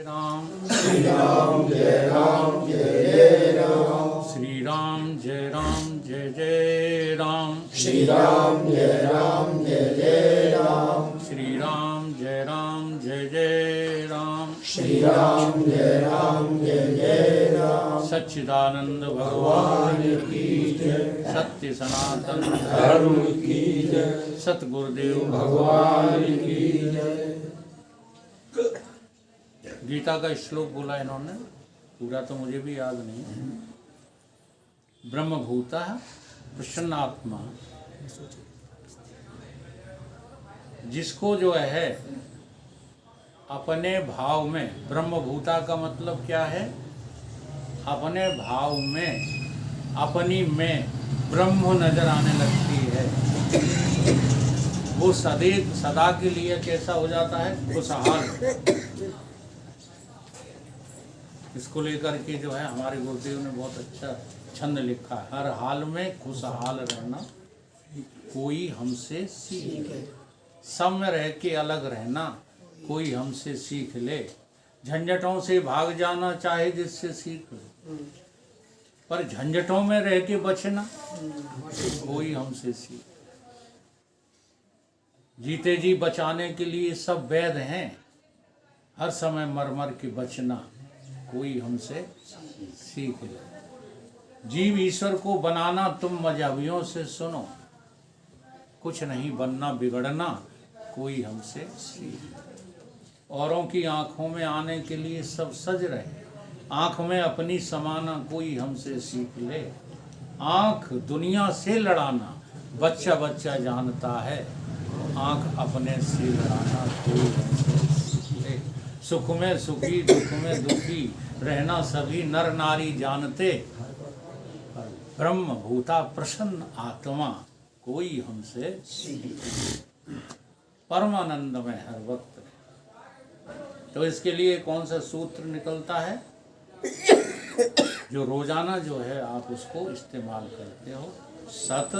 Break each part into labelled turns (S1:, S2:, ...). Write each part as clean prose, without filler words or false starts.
S1: राम
S2: श्री राम जय राम जय जय राम।
S1: श्री राम जय राम जय जय राम।
S2: श्री राम जय राम जय जय राम।
S1: श्री राम जय राम जय जय राम।
S2: श्री राम जय राम जय जय राम।
S1: सच्चिदानंद भगवान
S2: की जय।
S1: सत्य सनातन
S2: धर्म की जय।
S1: सतगुरुदेव
S2: भगवान की जय।
S1: गीता का श्लोक बोला इन्होंने, पूरा तो मुझे भी याद नहीं है। ब्रह्मभूता प्रसन्नात्मा, जिसको जो है अपने भाव में, ब्रह्मभूता का मतलब क्या है? अपने भाव में, अपनी में ब्रह्म नजर आने लगती है, वो सदा के लिए कैसा हो जाता है? खुशहाल। इसको लेकर के जो है हमारे गुरुदेव ने बहुत अच्छा छंद लिखा है, हर हाल में खुशहाल रहना कोई हमसे सीख ले, सब में रह के अलग रहना कोई हमसे सीख ले, झंझटों से भाग जाना चाहे जिससे सीख ले, पर झंझटों में रह के बचना कोई हमसे सीख। जीते जी बचाने के लिए सब वैद हैं, हर समय मर मर के बचना कोई हमसे सीख ले। जीव ईश्वर को बनाना तुम मजहबियों से सुनो, कुछ नहीं बनना बिगड़ना कोई हमसे सीख। औरों की आंखों में आने के लिए सब सज रहे, आंख में अपनी समाना कोई हमसे सीख ले। आंख दुनिया से लड़ाना बच्चा बच्चा जानता है, आंख अपने से लड़ाना कोई हमसे सीख ले। सुख में सुखी दुख में दुखी रहना सभी नर नारी जानते, पर ब्रह्म भूता प्रसन्न आत्मा कोई हमसे परमानंद में हर वक्त रहे। तो इसके लिए कौन सा सूत्र निकलता है जो रोजाना जो है आप उसको इस्तेमाल करते हो? सत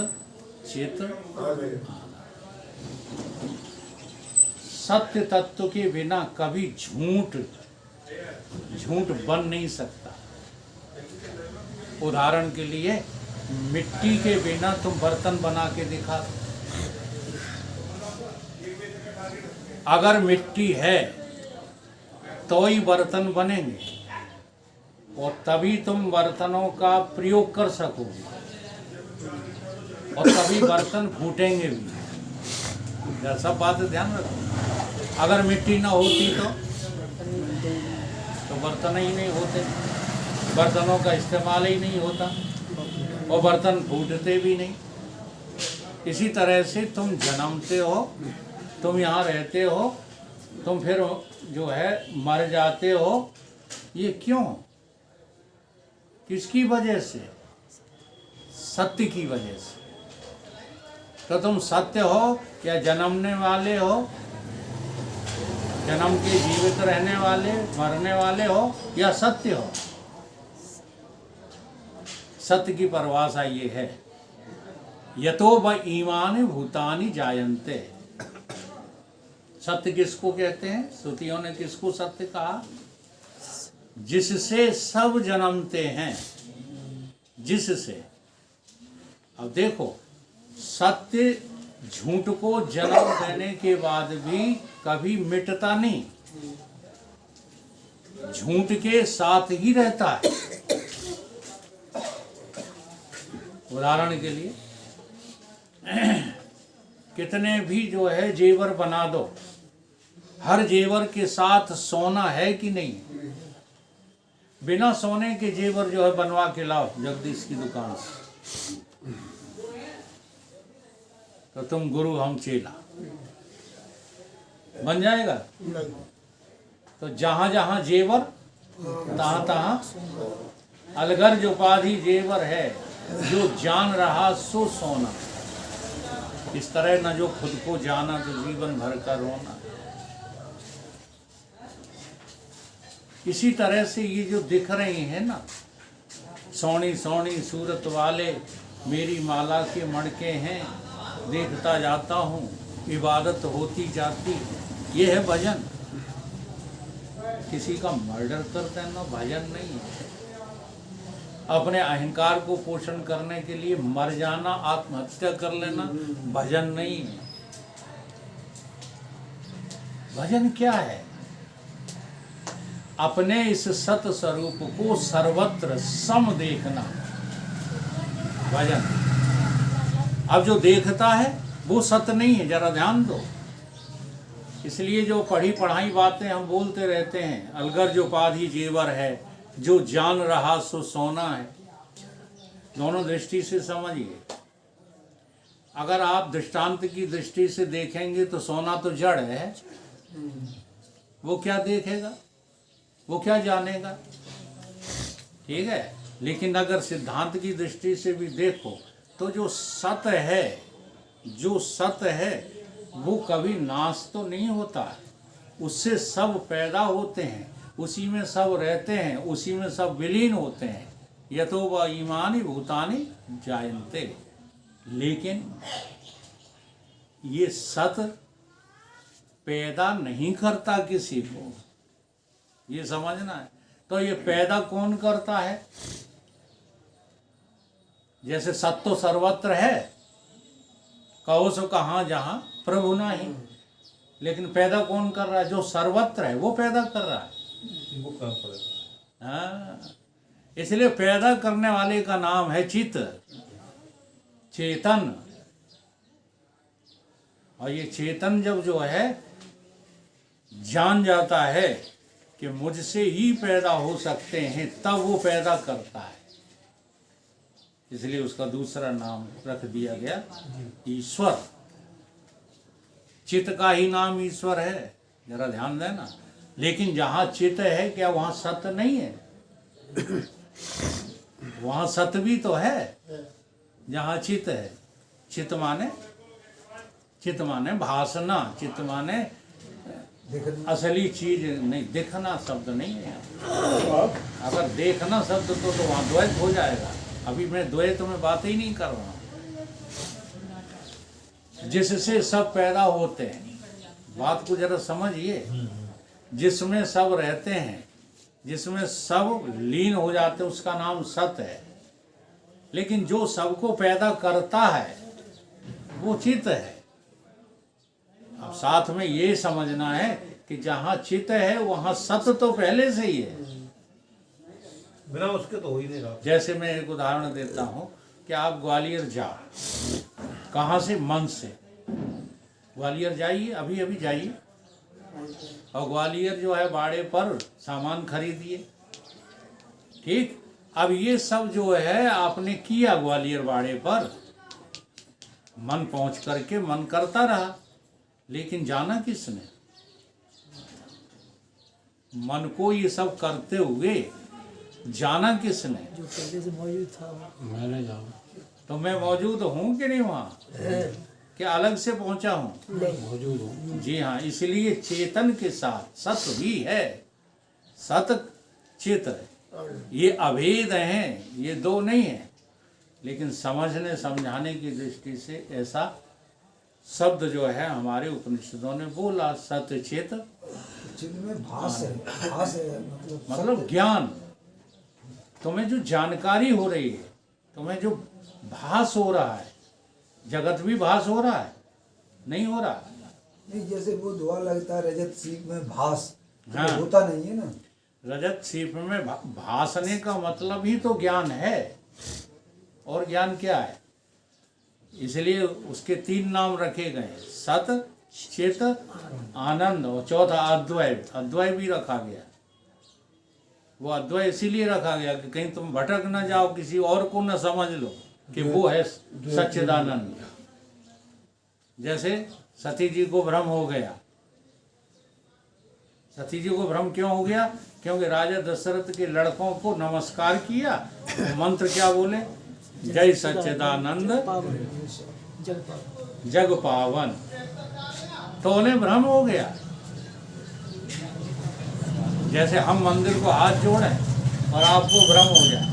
S1: चित आनंद। सत्य तत्व के बिना कभी झूठ बन नहीं सकता। उदाहरण के लिए मिट्टी के बिना तुम बर्तन बना के दिखा, अगर मिट्टी है तो ही बर्तन बनेंगे और तभी तुम बर्तनों का प्रयोग कर सकोगे और तभी बर्तन फूटेंगे भी। यह सब बात ध्यान रखो। अगर मिट्टी ना होती तो बर्तन ही नहीं होते, बर्तनों का इस्तेमाल ही नहीं होता और बर्तन फूटते भी नहीं। इसी तरह से तुम जन्मते हो, तुम यहाँ रहते हो, तुम फिर जो है मर जाते हो। ये क्यों? किसकी वजह से? सत्य की वजह से। तो तुम सत्य हो या जन्मने वाले हो, जन्म के जीवित रहने वाले मरने वाले हो, या सत्य हो? सत्य की परिभाषा ये है, यतो व ईमानि भूतानि जायन्ते। सत्य किसको कहते हैं? श्रुतियों ने किसको सत्य कहा? जिससे सब जन्मते हैं, जिससे। अब देखो, सत्य झूठ को जन्म देने के बाद भी कभी मिटता नहीं, झूठ के साथ ही रहता है। उदाहरण के लिए कितने भी जो है जेवर बना दो, हर जेवर के साथ सोना है कि नहीं? बिना सोने के जेवर जो है बनवा के लाओ जगदीश की दुकान से, तो तुम गुरु हम चेला बन जाएगा? तो जहां जहां जेवर तहां तहां अलगर जो उपाधि जेवर है, जो जान रहा सो सोना। इस तरह न जो खुद को जाना तो जीवन भर का रोना। इसी तरह से ये जो दिख रहे हैं ना, सोनी सोनी सूरत वाले मेरी माला के मणके हैं, देखता जाता हूँ इबादत होती जाती, ये है भजन। किसी का मर्डर कर देना भजन नहीं है। अपने अहंकार को पोषण करने के लिए मर जाना, आत्महत्या कर लेना भजन नहीं है। भजन क्या है? अपने इस सत स्वरूप को सर्वत्र सम देखना भजन। अब जो देखता है वो सत्य नहीं है, जरा ध्यान दो। इसलिए जो पढ़ी पढ़ाई बातें हम बोलते रहते हैं, अलगर जो उपाधि जेवर है, जो जान रहा सो सोना है, दोनों दृष्टि से समझिए। अगर आप दृष्टांत की दृष्टि से देखेंगे तो सोना तो जड़ है, वो क्या देखेगा, वो क्या जानेगा, ठीक है। लेकिन अगर सिद्धांत की दृष्टि से भी देखो तो जो सत्य है, जो सत्य है वो कभी नाश तो नहीं होता, उससे सब पैदा होते हैं, उसी में सब रहते हैं, उसी में सब विलीन होते हैं। यतो व ईमानि भूतानि जायन्ते। लेकिन ये सत्य पैदा नहीं करता किसी को, ये समझना है। तो ये पैदा कौन करता है? जैसे सत्य तो सर्वत्र है, कहो सो कहाँ जहाँ प्रभु नहीं, लेकिन पैदा कौन कर रहा है? जो सर्वत्र है वो पैदा कर रहा है।
S2: वो कहाँ पड़ेगा?
S1: हाँ, इसलिए पैदा करने वाले का नाम है चित्त, चेतन। और ये चेतन जब जो है जान जाता है कि मुझसे ही पैदा हो सकते हैं, तब वो पैदा करता है। इसलिए उसका दूसरा नाम रख दिया गया ईश्वर। चित्त का ही नाम ईश्वर है, जरा ध्यान देना। लेकिन जहाँ चित्त है क्या वहाँ सत्य नहीं है? वहाँ सत्य भी तो है जहाँ चित्त है। चित्त माने भासना, चित्त माने असली चीज नहीं, देखना शब्द नहीं है। अगर देखना शब्द तो वहाँ द्वैत हो जाएगा। अभी मैं द्वैत में बात ही नहीं कर रहा हूँ। जिससे सब पैदा होते हैं, बात को जरा समझिए। जिसमें सब रहते हैं, जिसमें सब लीन हो जाते हैं, उसका नाम सत्य है। लेकिन जो सबको पैदा करता है वो चित्त है। अब साथ में ये समझना है कि जहाँ चित्त है वहाँ सत्य तो पहले से ही है,
S2: बिना उसके तो हो ही नहीं रहा।
S1: जैसे मैं एक उदाहरण देता हूँ कि आप ग्वालियर जाओ, कहाँ से? मन से। ग्वालियर जाइए, अभी अभी जाइए, और ग्वालियर जो है बाड़े पर सामान खरीदिए, ठीक। अब ये सब जो है आपने किया ग्वालियर बाड़े पर, मन पहुंच करके मन करता रहा, लेकिन जाना किसने? मन को ये सब करते हुए जाना किसने?
S3: जो पहले से मौजूद था।
S2: मैंने जाना
S1: तो मैं मौजूद हूँ कि नहीं वहाँ? क्या अलग से पहुँचा हूँ?
S2: मौजूद हूँ।
S1: जी हाँ। इसलिए चेतन के साथ सत्य भी है, सत्य चित्त है, ये अभेद हैं, ये दो नहीं है। लेकिन समझने समझाने की दृष्टि से ऐसा शब्द जो है हमारे उपनिषदों ने बोला, सत्य चित्त।
S4: में भास है, भास है
S1: मतलब ज्ञान। तुम्हें जो जानकारी हो रही है, तुम्हें जो भास हो रहा है, जगत भी भास हो रहा है, नहीं हो रहा?
S4: नहीं, जैसे वो दुआ लगता है रजत सीप में भास, तो
S1: हाँ।
S4: होता नहीं है ना।
S1: रजत सीप में भासने का मतलब ही तो ज्ञान है। और ज्ञान क्या है? इसलिए उसके तीन नाम रखे गए, सत, चित, आनंद, और चौथा अद्वैत। अद्वैत भी रखा गया। वो अद्वैत इसीलिए रखा गया कि कहीं तुम भटक न जाओ, किसी और को न समझ लो कि वो है सच्चिदानंद। जैसे सती जी को भ्रम हो गया। सती जी को भ्रम क्यों हो गया? क्योंकि राजा दशरथ के लड़कों को नमस्कार किया, तो मंत्र क्या बोले? जय सच्चिदानंद जग पावन। तो उन्हें भ्रम हो गया। जैसे हम मंदिर को हाथ जोड़ें और आपको भ्रम हो जाए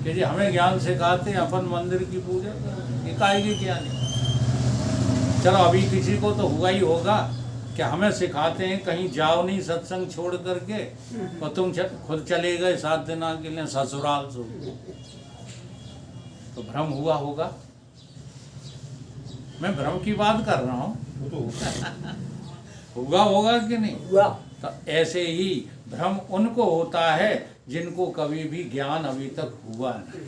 S1: कि जी हमें ज्ञान सिखाते हैं अपन मंदिर की पूजा, इकाई की क्या नहीं। चलो अभी किसी को तो हुआ ही होगा क्या हमें सिखाते हैं कहीं जाओ नहीं सत्संग छोड़ करके, और तुम खुद चले गए 7 दिन के लिए ससुराल सो, तो भ्रम हुआ होगा। मैं भ्रम की बात कर रहा हूँ। होगा कि नहीं?
S3: हुआ।
S1: तो ऐसे ही भ्रम उनको होता है जिनको कभी भी ज्ञान अभी तक हुआ नहीं।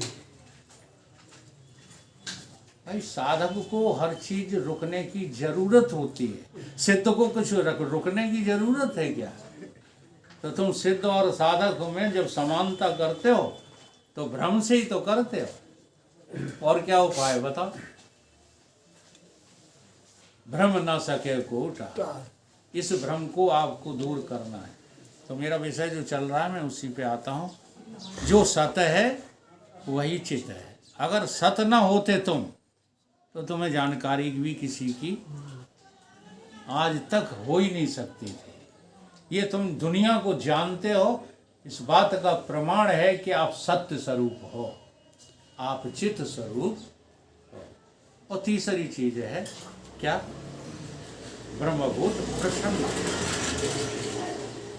S1: भाई साधक को हर चीज रुकने की जरूरत होती है, सिद्ध को कुछ रुकने की जरूरत है क्या? तो तुम सिद्ध और साधक में जब समानता करते हो तो भ्रम से ही तो करते हो। और क्या उपाय बताओ? भ्रम न सके को उठा, इस भ्रम को आपको दूर करना है। तो मेरा विषय जो चल रहा है मैं उसी पे आता हूँ। जो सत है वही चित है। अगर सत न होते तुम तो तुम्हें जानकारी भी किसी की आज तक हो ही नहीं सकती थी। ये तुम दुनिया को जानते हो, इस बात का प्रमाण है कि आप सत्य स्वरूप हो, आप चित स्वरूप हो। और तीसरी चीज है क्या? ब्रह्मभूत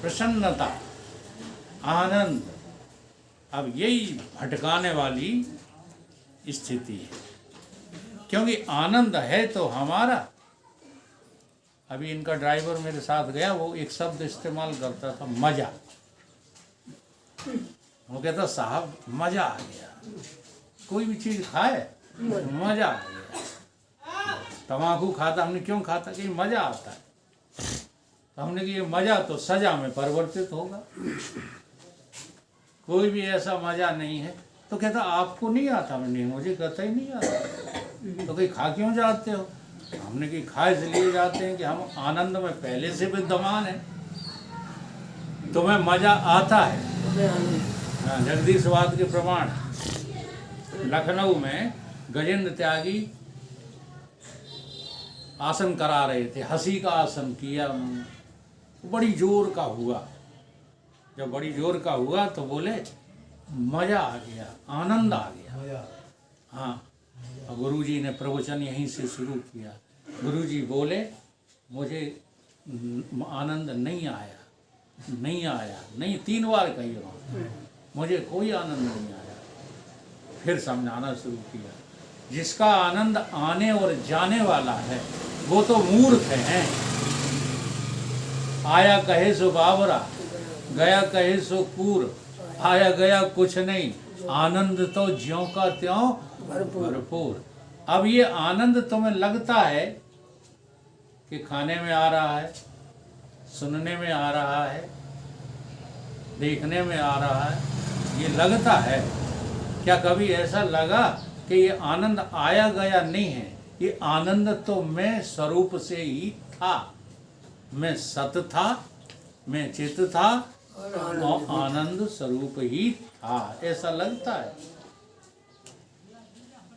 S1: प्रसन्नता, आनंद। अब यही भटकाने वाली स्थिति है, क्योंकि आनंद है तो हमारा। अभी इनका ड्राइवर मेरे साथ गया, वो एक शब्द इस्तेमाल करता था, मजा। वो कहता साहब मजा आ गया। कोई भी चीज खाए मजा आ गया। तम्बाकू खाता, हमने क्यों खाता? कि मजा आता है। तो हमने कि ये मजा तो सजा में परिवर्तित होगा। कोई भी ऐसा मजा नहीं है। तो कहता आपको नहीं आता? नहीं, मुझे कहता ही नहीं आता। तो कहीं खा क्यों जाते हो? हमने कि खा इसलिए जाते हैं कि हम आनंद में पहले से विद्यमान है। तुम्हें मजा आता है। हाँ, जगदीशवाद के प्रमाण। लखनऊ में गजेंद्र त्यागी आसन करा रहे थे, हंसी का आसन किया उन्होंने। बड़ी जोर का हुआ। जब बड़ी जोर का हुआ तो बोले मजा आ गया, आनंद आ गया। हाँ, और गुरुजी ने प्रवचन यहीं से शुरू किया। गुरुजी बोले मुझे आनंद नहीं आया, नहीं आया, नहीं, 3 बार कही उन्होंने, मुझे कोई आनंद नहीं आया। फिर समझाना शुरू किया, जिसका आनंद आने और जाने वाला है वो तो मूर्ख हैं। आया कहे सो बावरा, गया कहे सो कूर, आया गया कुछ नहीं, आनंद तो ज्यों का त्यों भरपूर। अब ये आनंद तुम्हें लगता है कि खाने में आ रहा है, सुनने में आ रहा है, देखने में आ रहा है, ये लगता है। क्या कभी ऐसा लगा कि ये आनंद आया गया नहीं है? ये आनंद तो मैं स्वरूप से ही था। मैं सत था, मैं चित था और आनंद स्वरूप ही था, ऐसा लगता है।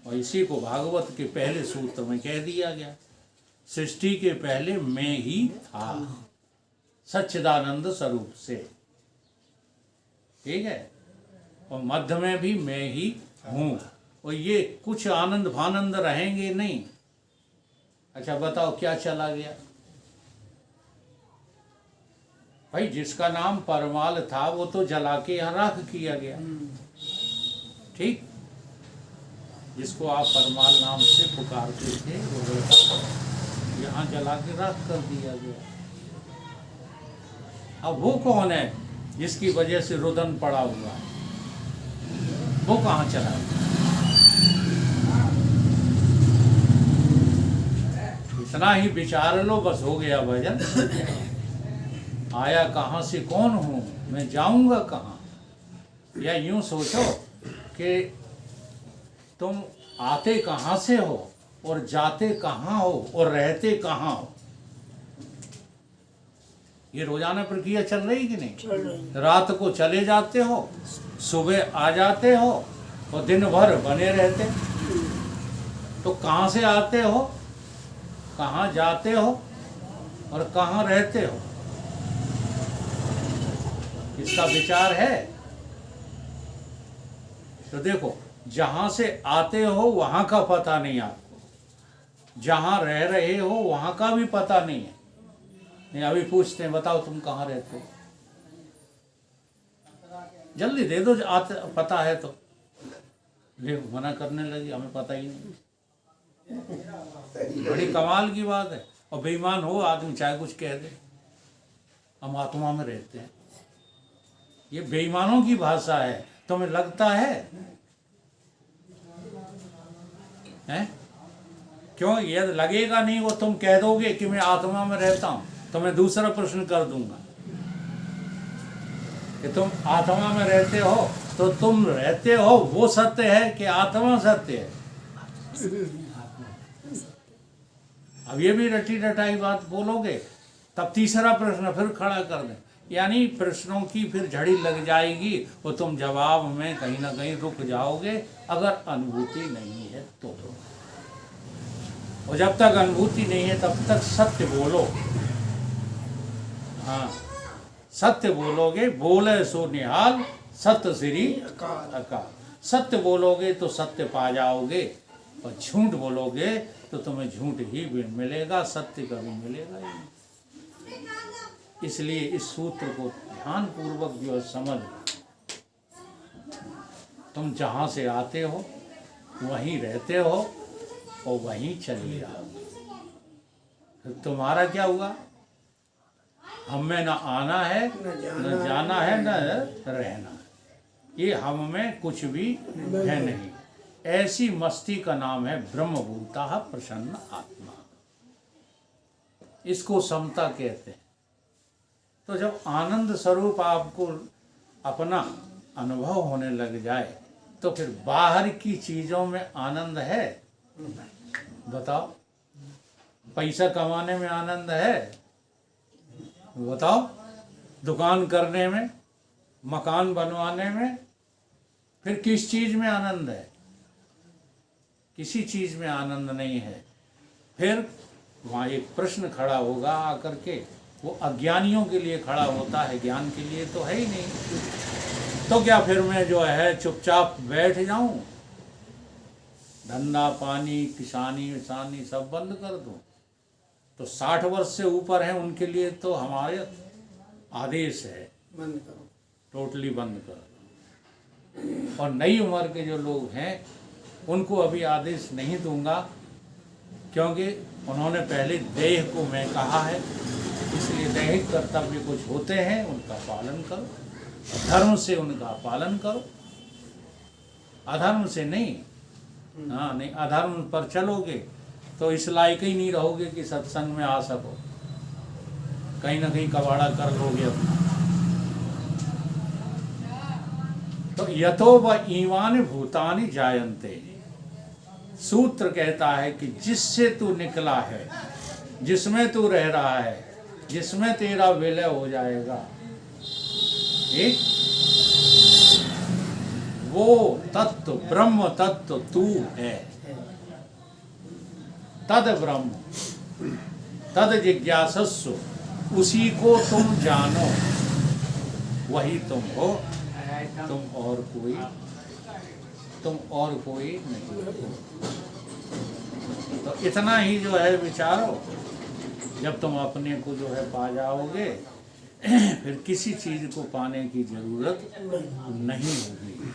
S1: और इसी को भागवत के पहले सूत्र में कह दिया गया, सृष्टि के पहले मैं ही था सच्चिदानंद स्वरूप से। ठीक है? और मध्य में भी मैं ही हूँ। और ये कुछ आनंद भानंद रहेंगे नहीं। अच्छा बताओ क्या चला गया? भाई जिसका नाम परमाल था वो तो जला के यहाँ राख किया गया। ठीक, जिसको आप परमाल नाम से पुकारते थे वो यहाँ जला के राख कर दिया गया। अब वो कौन है जिसकी वजह से रुदन पड़ा हुआ है? वो कहाँ चला गया? इतना ही विचार लो, बस हो गया भजन। आया कहाँ से कौन हूँ, मैं जाऊंगा कहाँ? या यूं सोचो कि तुम आते कहाँ से हो और जाते कहाँ हो और रहते कहाँ हो। ये रोजाना प्रक्रिया चल रही कि नहीं?
S3: चल रही।
S1: रात को चले जाते हो, सुबह आ जाते हो और दिन भर बने रहते। तो कहाँ से आते हो, कहाँ जाते हो और कहाँ रहते हो? इसका विचार है? तो देखो, जहां से आते हो वहां का पता नहीं आपको, जहां रह रहे हो वहां का भी पता नहीं है, नहीं अभी पूछते हैं बताओ तुम कहाँ रहते हो, जल्दी दे दो आते पता है तो। ये मना करने लगी हमें पता ही नहीं। बड़ी कमाल की बात है। और बेईमान हो आदमी चाहे कुछ कह दे, हम आत्मा में रहते हैं। ये बेईमानों की भाषा है, तुम्हें लगता है? हैं? क्यों? ये लगेगा नहीं वो तुम कह दोगे कि मैं आत्मा में रहता हूं, तो मैं दूसरा प्रश्न कर दूंगा कि तुम आत्मा में रहते हो, तो तुम रहते हो वो सत्य है कि आत्मा सत्य है? अब ये भी रटी रटाई बात बोलोगे तब तीसरा प्रश्न फिर खड़ा कर दें, यानी प्रश्नों की फिर झड़ी लग जाएगी, वो तुम जवाब में कहीं ना कहीं रुक जाओगे अगर अनुभूति नहीं है तो। और जब तक अनुभूति नहीं है तब तक सत्य बोलो। हाँ, सत्य बोलोगे, बोले सो निहाल सत्य श्री अकाल। सत्य बोलोगे तो सत्य पा जाओगे, और झूठ बोलोगे तो तुम्हें झूठ ही मिलेगा, सत्य कभी मिलेगा ही नहीं। इसलिए इस सूत्र को ध्यान पूर्वक जो समझ, तुम जहां से आते हो वहीं रहते हो और वहीं चले जाओ। फिर तुम्हारा क्या हुआ? हमें न आना है न जाना है न रहना है, ये हम में कुछ भी है नहीं। ऐसी मस्ती का नाम है ब्रह्मभूता प्रसन्न आत्मा। इसको समता कहते हैं। तो जब आनंद स्वरूप आपको अपना अनुभव होने लग जाए तो फिर बाहर की चीजों में आनंद है? बताओ। पैसा कमाने में आनंद है? बताओ। दुकान करने में, मकान बनवाने में, फिर किस चीज में आनंद है? किसी चीज में आनंद नहीं है। फिर वहाँ एक प्रश्न खड़ा होगा आकर के, वो अज्ञानियों के लिए खड़ा होता है, ज्ञान के लिए तो है ही नहीं। तो क्या फिर मैं जो है चुपचाप बैठ जाऊं, धंधा पानी किसानी विसानी सब बंद कर दूं? तो 60 वर्ष से ऊपर है उनके लिए तो हमारे आदेश है
S2: बंद करो,
S1: टोटली बंद कर। और नई उम्र के जो लोग हैं उनको अभी आदेश नहीं दूंगा, क्योंकि उन्होंने पहले देह को मैं कहा है, इसलिए दैहिक कर्तव्य कुछ होते हैं उनका पालन करो, धर्म से उनका पालन करो, अधर्म से नहीं। हाँ, नहीं अधर्म पर चलोगे तो इस लायक ही नहीं रहोगे कि सत्संग में आ सको, कहीं ना कहीं कबाड़ा कर लोगे अपना। तो यथो व ईमान भूतानि जायन्ते, सूत्र कहता है कि जिससे तू निकला है, जिसमें तू रह रहा है, जिसमें तेरा विलय हो जाएगा, एक वो तत्व ब्रह्म तत्व तू है। तद ब्रह्म तद जिज्ञासस्सु, उसी को तुम जानो, वही तुम हो, तुम और कोई नहीं हो। तो इतना ही जो है विचारो, जब तुम अपने को जो है पा जाओगे फिर किसी चीज को पाने की जरूरत नहीं होगी।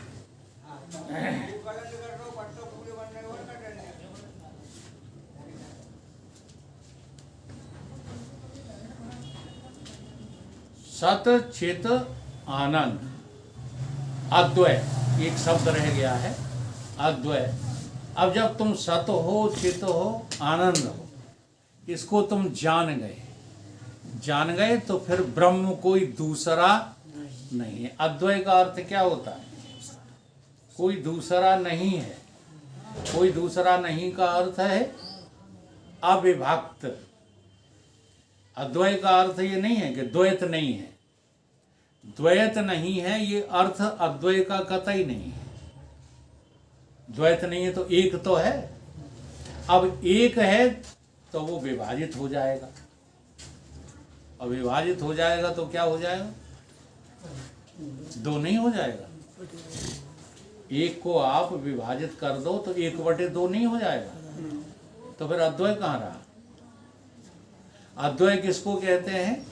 S1: सत चित आनंद, अद्वय एक शब्द रह गया है, अद्वय। अब जब तुम सत हो, चित हो, आनंद हो, इसको तुम जान गए तो फिर ब्रह्म कोई दूसरा नहीं है। अद्वय का अर्थ क्या होता है? कोई दूसरा नहीं है। कोई दूसरा नहीं का अर्थ है अविभक्त। अद्वय का अर्थ ये नहीं है कि द्वैत नहीं है। द्वैत नहीं है ये अर्थ अद्वय का कतई नहीं है। द्वैत नहीं है तो एक तो है। अब एक है तो वो विभाजित हो जाएगा, और विभाजित हो जाएगा तो क्या हो जाएगा? दो नहीं हो जाएगा। एक को आप विभाजित कर दो तो 1/2 नहीं हो जाएगा, तो फिर अद्वय कहाँ रहा? अद्वय किसको कहते हैं?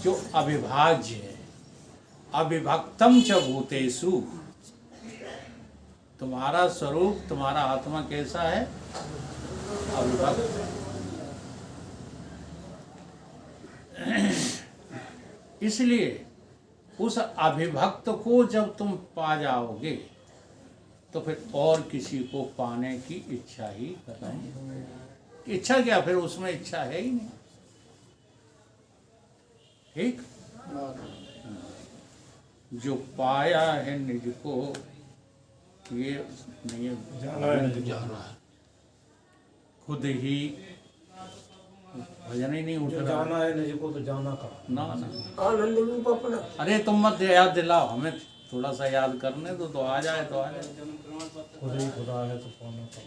S1: जो अविभाज्य है। अविभक्तम च भूतेषु, तुम्हारा स्वरूप, तुम्हारा आत्मा कैसा है? अविभक्त। इसलिए उस अविभक्त को जब तुम पा जाओगे तो फिर और किसी को पाने की इच्छा ही करें। इच्छा क्या, फिर उसमें इच्छा है ही नहीं। ठीक, जो पाया है निज को, ये नहीं जाना, खुद ही भजन ही नहीं उठ रहा।
S2: जाना है निज को तो जाना का
S1: ना ना,
S3: आनंद रूप अपना।
S1: अरे तुम मत याद दिलाओ, हमें थोड़ा सा याद करने दो, तो आ जाए तो आ जाए।
S2: खुद ही खुदा है तो पाना का।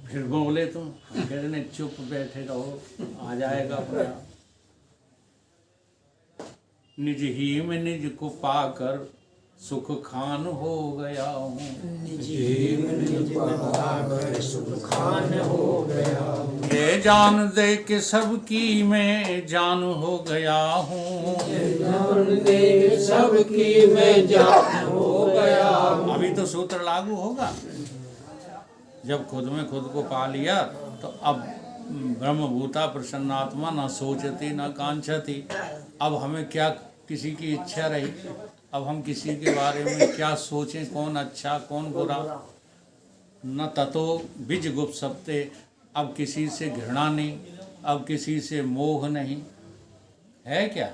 S1: फिर बोले तुम, कहते चुप बैठे रहो, आ जाएगा अपने आप। निज ही में निज को पाकर सुख खान हो गया हूँ। ये जान दे के सबकी मैं जान हो गया हूँ।
S3: सबकी मैं जान हो गया।
S1: अभी तो सूत्र लागू होगा। जब खुद में खुद को पा लिया तो अब ब्रह्मभूता प्रसन्नात्मा न सोचती न कांक्षती। अब हमें क्या किसी की इच्छा रही? अब हम किसी के बारे में क्या सोचें, कौन अच्छा कौन बुरा? न ततो बिज गुप्त सप्ते, अब किसी से घृणा नहीं, अब किसी से मोह नहीं है। क्या?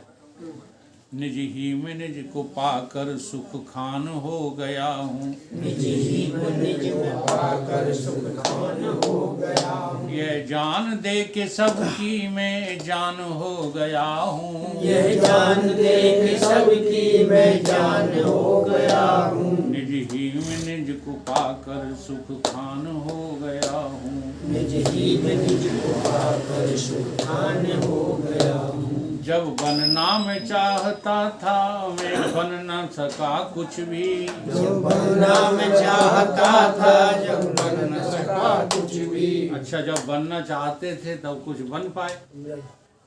S1: निज ही में निज को पाकर सुख खान हो गया हूँ।
S3: निज ही में निज को पाकर सुख खान हो गया हूँ।
S1: ये जान दे के सबकी मैं जान हो गया हूँ।
S3: यह जान दे के सबकी मैं जान हो गया हूँ।
S1: निज ही में निज को पाकर सुख खान हो गया हूँ।
S3: निज ही में निज को पाकर सुख खान हो गया हूँ।
S1: जब बनना मैं चाहता था मैं बन न सका कुछ भी।
S3: जो बनना मैं चाहता था जब बन न सका कुछ भी।
S1: अच्छा, जब बनना चाहते थे तब कुछ बन पाए।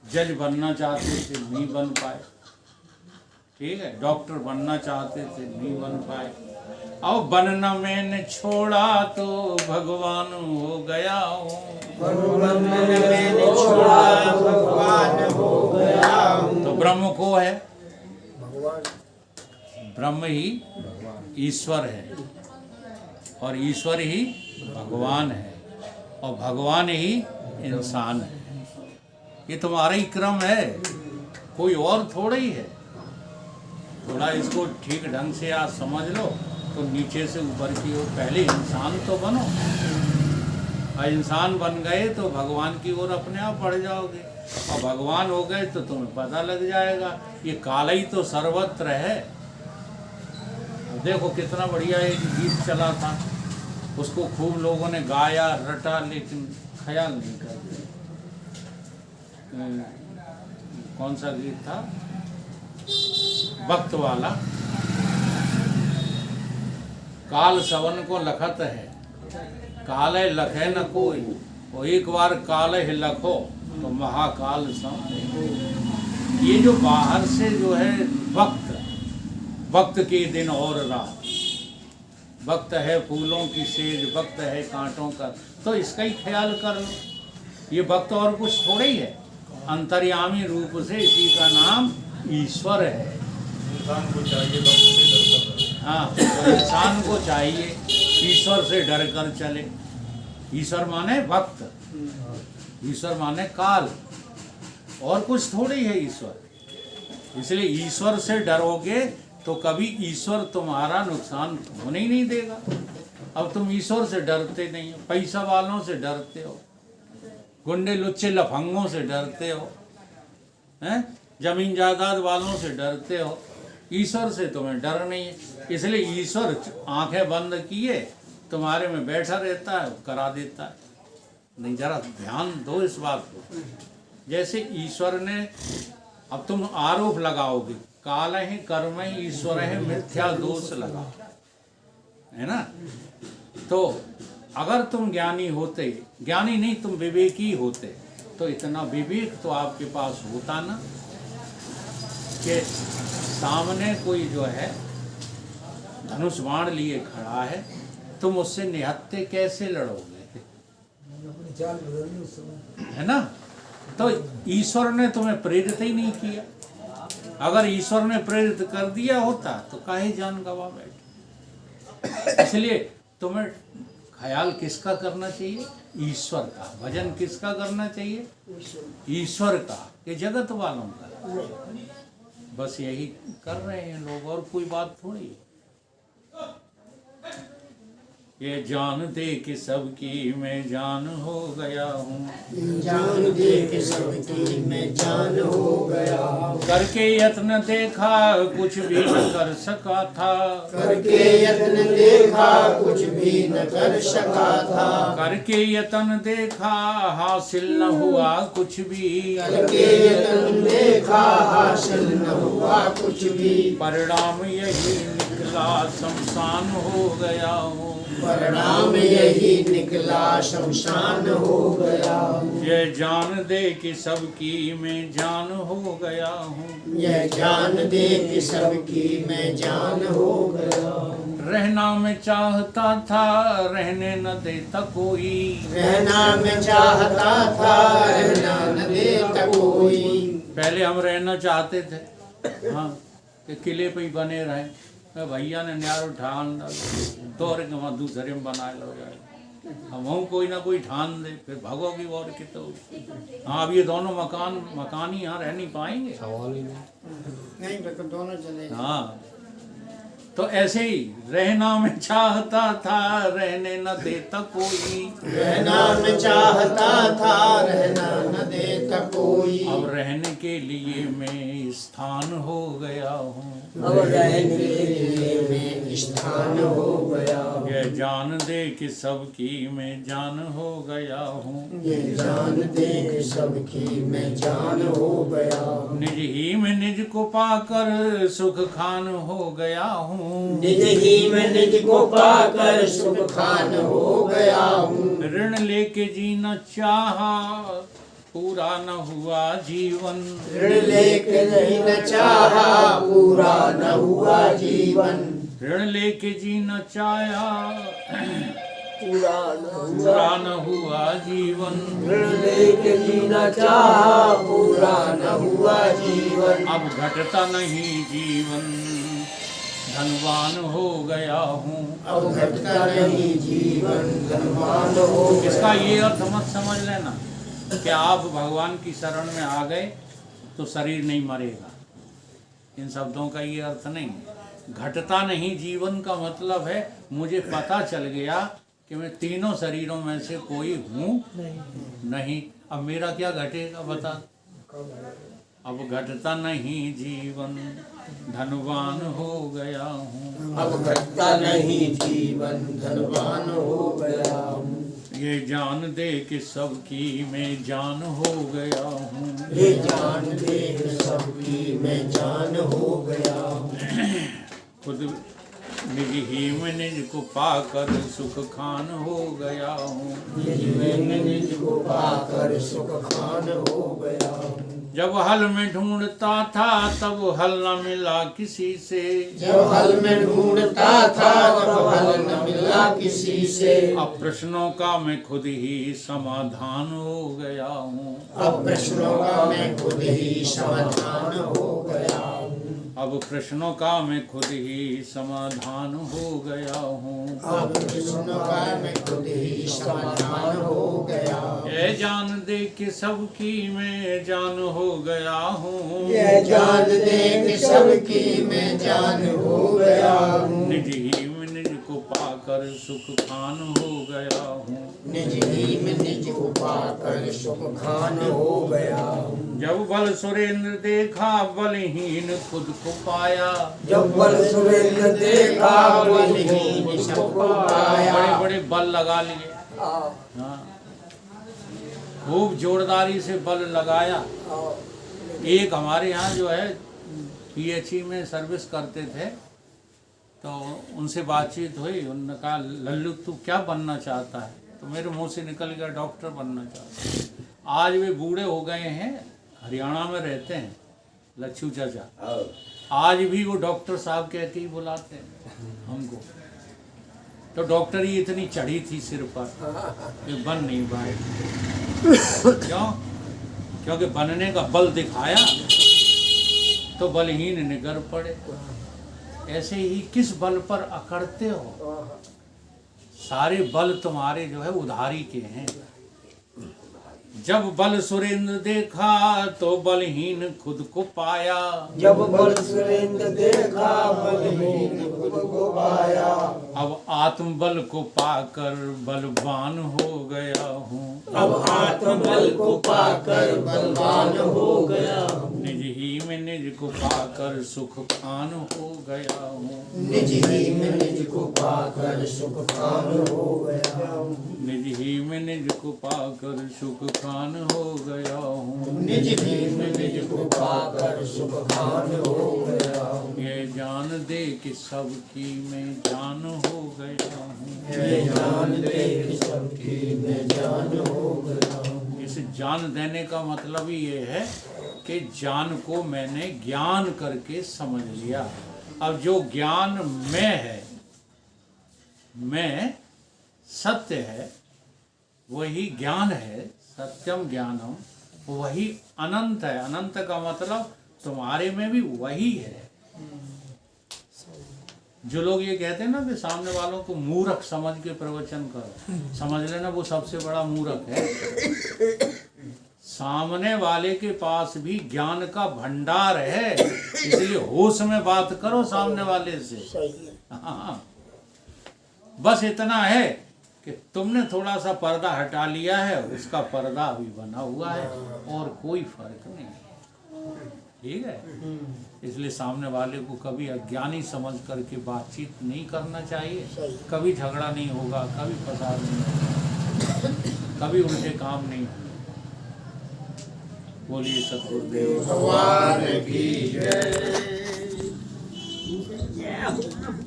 S1: जज बनना चाहते थे नहीं बन पाए। ठीक है, डॉक्टर बनना चाहते थे नहीं बन पाए। अब बनना मैंने छोड़ा तो भगवान हो गया हूँ।
S3: मैंने छोड़ा भगवान हो गया हूँ।
S1: तो ब्रह्म को है,
S3: भगवान
S1: ब्रह्म ही ईश्वर है और ईश्वर ही भगवान है और भगवान ही इंसान है। ये तुम्हारा ही क्रम है, कोई और थोड़ा ही है। थोड़ा इसको ठीक ढंग से आज समझ लो तो नीचे से ऊपर की ओर पहले इंसान तो बनो, और इंसान बन गए तो भगवान की ओर अपने आप बढ़ जाओगे, और भगवान हो गए तो तुम्हें पता लग जाएगा ये काल ही तो सर्वत्र है। देखो कितना बढ़िया एक गीत चला था, उसको खूब लोगों ने गाया रटा, लेकिन ख्याल नहीं करते। कौन सा गीत था? वक्त वाला। काल सवन को लखत है, काल लखे न कोई, और एक बार काल है लखो तो महाकाल सम। ये जो बाहर से जो है वक्त, वक्त के दिन और रात, वक्त है फूलों की सेज, वक्त है कांटों का, तो इसका ही ख्याल कर लो। ये वक्त और कुछ थोड़ा ही है, अंतर्यामी रूप से इसी का नाम ईश्वर है।
S2: इंसान को चाहिए वक्त से डरता है।
S1: हाँ, तो इंसान को चाहिए ईश्वर से डर कर चले। ईश्वर माने वक्त, ईश्वर माने काल, और कुछ थोड़ी है ईश्वर। इसलिए ईश्वर से डरोगे तो कभी ईश्वर तुम्हारा नुकसान होने ही नहीं देगा। अब तुम ईश्वर से डरते नहीं हो, पैसा वालों से डरते हो, गुंडे लुच्चे लफंगों से डरते हो, हैं, जमीन जायदाद वालों से डरते हो। ईश्वर से तुम्हें डर नहीं है, इसलिए ईश्वर आंखें बंद किए तुम्हारे में बैठा रहता है, करा देता है। नहीं, जरा ध्यान दो इस बात को। जैसे ईश्वर ने, अब तुम आरोप लगाओगे काल है कर्म है ईश्वर है मिथ्या दोष लगा, है ना? तो अगर तुम ज्ञानी होते, ज्ञानी नहीं तुम विवेकी होते, तो इतना विवेक तो आपके पास होता ना कि सामने कोई जो है धनुष बाण लिए खड़ा है, तुम उससे निहत्थे कैसे लड़ोगे?
S4: अपनी चाल बदलनी उस समय।
S1: है ना? तो ईश्वर ने तुम्हें प्रेरित ही नहीं किया। अगर ईश्वर ने प्रेरित कर दिया होता तो काहे जान गवा बैठे। इसलिए तुम्हें ख्याल किसका करना चाहिए? ईश्वर का। भजन किसका करना चाहिए? ईश्वर का, ये जगत वालों का। बस यही कर रहे हैं लोग, और कोई बात थोड़ी है। ये जान दे कि सबकी मैं जान हो गया हूँ,
S3: जान दे के सबकी मैं जान हो गया हूँ।
S1: करके यत्न देखा कुछ भी न कर सका था,
S3: करके यत्न देखा कुछ भी न कर सका था।
S1: करके यत्न देखा हासिल न हुआ कुछ भी,
S3: करके यत्न देखा हासिल न हुआ कुछ भी।
S1: परिणाम यही निकला शमशान हो गया हूँ,
S3: परिणाम यही निकला शमशान हो गया हूँ।
S1: ये जान दे कि सबकी मैं जान हो गया हूँ,
S3: यह जान दे कि सबकी मैं जान हो गया हूँ।
S1: रहना मैं चाहता था रहने न देता कोई,
S3: रहना मैं चाहता था रहना न देता कोई।
S1: पहले हम रहना चाहते थे, हाँ, कि किले पे ही बने रहे। भैया ने न्यारो ठान दौर के वहाँ दूसरे में बना लो जाए, हम कोई ना कोई ठान दे, फिर भगोगी और के तो। हाँ, अब ये दोनों मकान ही यहाँ रह नहीं पाएंगे।
S3: नहीं बिल्कुल दोनों चले।
S1: हाँ, तो ऐसे ही रहना मैं चाहता था रहने न देता कोई,
S3: रहना मैं चाहता था रहना न देता कोई।
S1: अब रहने के लिए मैं स्थान हो गया हूँ,
S3: अब रहने के लिए मैं स्थान हो गया हूँ।
S1: ये जान दे कि सबकी मैं जान हो गया हूँ,
S3: ये जान दे कि सबकी मैं जान हो गया हूँ।
S1: निज ही में निज को पाकर सुख खान हो गया हूँ,
S3: निज ही में निज को पाकर सुख खान हो गया हूँ।
S1: ऋण लेके जीना चाहा पूरा न हुआ जीवन,
S3: ऋण लेके नहीं न चाहा पूरा न हुआ जीवन।
S1: ऋण लेके जीना चाहा
S3: पूरा
S1: न हुआ जीवन,
S3: ऋण लेके जीना चाहा पूरा न हुआ जीवन।
S1: अब घटता नहीं जीवन धनवान हो गया हूँ।
S3: अब घटता नहीं जीवन धनवान हो गया।
S1: इसका ये अर्थ मत समझ लेना कि आप भगवान की शरण में आ गए तो शरीर नहीं मरेगा। इन शब्दों का ये अर्थ नहीं। घटता नहीं जीवन का मतलब है मुझे पता चल गया कि मैं तीनों शरीरों में से कोई हूँ नहीं। अब मेरा क्या घटेगा बता। अब घटता नहीं जीवन धनवान हो गया हूँ।
S3: अब घटता नहीं जीवन धनवान हो गया हूँ।
S1: ये जान दे कि सबकी मैं जान हो गया हूँ।
S3: ये जान दे कि सबकी मैं जान हो गया हूँ।
S1: खुद निज ही में निज को पाकर सुख खान हो गया हूँ।
S3: निज में निज को पाकर सुख खान हो गया हूँ।
S1: जब हल में ढूंढता था तब हल न मिला किसी से,
S3: जब हल में ढूंढता था तब हल न मिला किसी से।
S1: अब प्रश्नों का मैं खुद ही समाधान हो गया हूँ।
S3: अब प्रश्नों का मैं खुद ही समाधान हो गया हूँ।
S1: अब प्रश्नों का मैं खुद ही समाधान हो गया हूँ।
S3: अब प्रश्नों का मैं खुद ही समाधान हो गया हूँ।
S1: ये जान दे कि सबकी मैं जान हो गया हूँ।
S3: ये जान दे कि सबकी मैं जान हो गया हूँ।
S1: निज ही में निज को पाकर सुख खान हो गया हूँ।
S3: निज ही में निज को पाकर सुख खान हो गया हूँ।
S1: जब बल सुरेंद्र देखा बलहीन खुद को पाया,
S3: जब बल सुरेंद्र देखा बलहीन सबको पाया।
S1: बड़े बड़े बल लगा लिए। हाँ, खूब जोरदारी से बल लगाया। एक हमारे यहाँ जो है PHE में सर्विस करते थे तो उनसे बातचीत हुई। उन्होंने कहा लल्लू तू क्या बनना चाहता है? तो मेरे मुंह से निकल गया डॉक्टर बनना चाहता है। आज वे बूढ़े हो गए हैं, हरियाणा में रहते हैं, लच्छू चाचा। आज भी वो डॉक्टर साहब कह के ही बुलाते हैं हमको। तो डॉक्टरी इतनी चढ़ी थी सिर पर कि बन नहीं पाए। क्यों? क्योंकि बनने का बल दिखाया तो बलहीन निगर पड़े। ऐसे ही किस बल पर अकड़ते हो? सारे बल तुम्हारे जो है उधारी के हैं। जब बल सुरेंद्र देखा तो बलहीन खुद को पाया।
S3: जब बल सुरेंद्र देखा बलहीन खुद को पाया।
S1: अब आत्मबल को पाकर बलवान हो गया हूँ।
S3: अब आत्मबल को पाकर बलवान हो गया हूँ।
S1: निज ही में निज को पाकर सुख खान हो गया हूँ।
S3: निज ही में निज को पाकर सुख खान हो गया हूँ।
S1: निज ही में निज को पाकर सुख खान हो गया हूँ।
S3: निज ही में निज को पाकर सुख खान हो गया हूँ।
S1: ये जान दे कि सबकी मैं जान हो गया हूँ।
S3: ये जान दे कि सबकी मैं जान हो गया हूँ।
S1: इस जान देने का मतलब ही ये है कि जान को मैंने ज्ञान करके समझ लिया। अब जो ज्ञान में है, मैं सत्य है, वही ज्ञान है, सत्यम ज्ञानम, वही अनंत है। अनंत का मतलब तुम्हारे में भी वही है। जो लोग ये कहते हैं ना कि सामने वालों को मूर्ख समझ के प्रवचन करो, समझ लेना वो सबसे बड़ा मूर्ख है। सामने वाले के पास भी ज्ञान का भंडार है, इसलिए होश में बात करो सामने वाले से। हाँ, बस इतना है कि तुमने थोड़ा सा पर्दा हटा लिया है, उसका पर्दा अभी बना हुआ है और कोई फर्क नहीं। ठीक है? इसलिए सामने वाले को कभी अज्ञानी समझ करके बातचीत नहीं करना चाहिए। कभी झगड़ा नहीं होगा, कभी फसाद नहीं होगा, कभी उल्टे काम नहीं होंगे। बोलिए सतगुरुदेव
S3: भगवान की